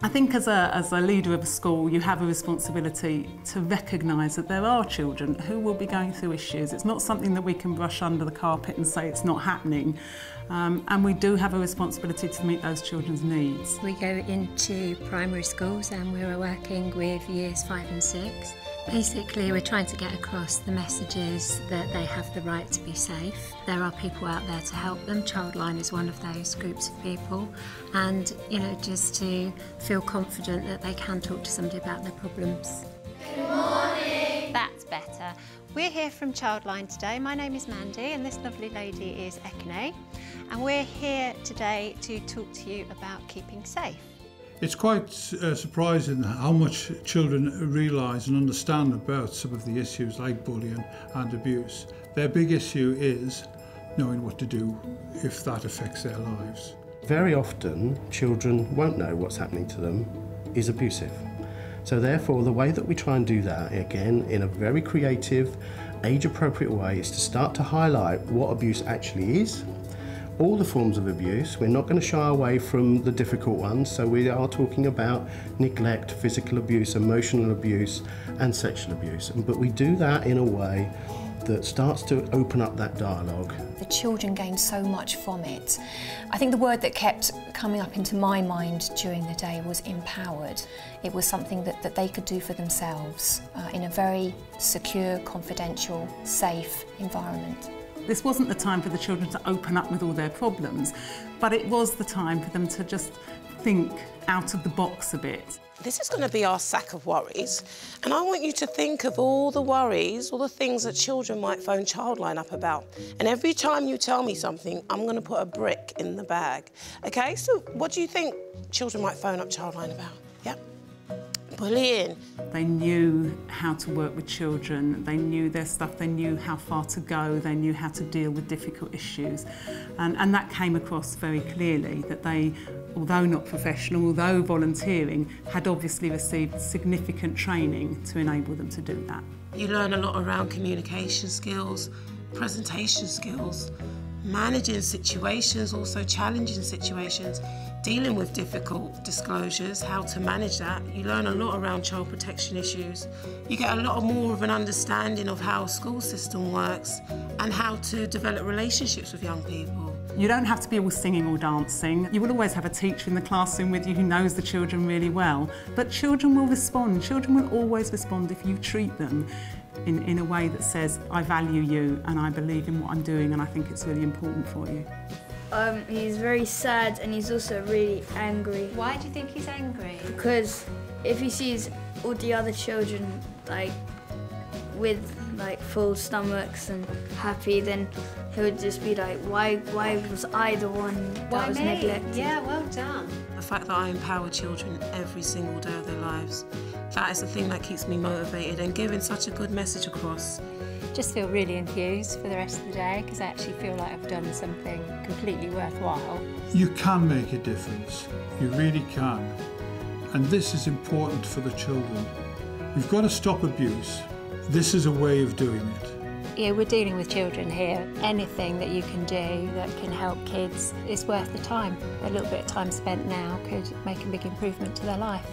I think as a leader of a school, you have a responsibility to recognise that there are children who will be going through issues. It's not something that we can brush under the carpet and say it's not happening. And we do have a responsibility to meet those children's needs. We go into primary schools and we're working with years 5 and 6. Basically, we're trying to get across the messages that they have the right to be safe. There are people out there to help them. ChildLine is one of those groups of people. And, just to feel confident that they can talk to somebody about their problems. Good morning! That's better. We're here from ChildLine today. My name is Mandy and this lovely lady is Ekene. And we're here today to talk to you about keeping safe. It's quite surprising how much children realise and understand about some of the issues like bullying and abuse. Their big issue is knowing what to do if that affects their lives. Very often, children won't know what's happening to them is abusive. So therefore, the way that we try and do that, again, in a very creative, age-appropriate way, is to start to highlight what abuse actually is. All the forms of abuse. We're not going to shy away from the difficult ones, so we are talking about neglect, physical abuse, emotional abuse and sexual abuse. But we do that in a way that starts to open up that dialogue. The children gain so much from it. I think the word that kept coming up into my mind during the day was empowered. It was something that they could do for themselves in a very secure, confidential, safe environment. This wasn't the time for the children to open up with all their problems, but it was the time for them to just think out of the box a bit. This is going to be our sack of worries, and I want you to think of all the worries, all the things that children might phone ChildLine up about. And every time you tell me something, I'm going to put a brick in the bag. OK, so what do you think children might phone up ChildLine about? Yeah? Bullying. They knew how to work with children, they knew their stuff, they knew how far to go, they knew how to deal with difficult issues. And that came across very clearly, that they, although not professional, although volunteering, had obviously received significant training to enable them to do that. You learn a lot around communication skills, presentation skills, managing situations, also challenging situations, dealing with difficult disclosures, how to manage that. You learn a lot around child protection issues. You get a lot more of an understanding of how a school system works and how to develop relationships with young people. You don't have to be all singing or dancing. You will always have a teacher in the classroom with you who knows the children really well. But children will respond. Children will always respond if you treat them in a way that says, I value you and I believe in what I'm doing and I think it's really important for you. He's very sad and he's also really angry. Why do you think he's angry? Because if he sees all the other children with full stomachs and happy, then he would just be like, why was I the one that was neglected? Yeah, well done. The fact that I empower children every single day of their lives, that is the thing that keeps me motivated and giving such a good message across. Just feel really enthused for the rest of the day because I actually feel like I've done something completely worthwhile. You can make a difference, you really can. And this is important for the children. We've got to stop abuse. This is a way of doing it. Yeah, we're dealing with children here. Anything that you can do that can help kids is worth the time. A little bit of time spent now could make a big improvement to their life.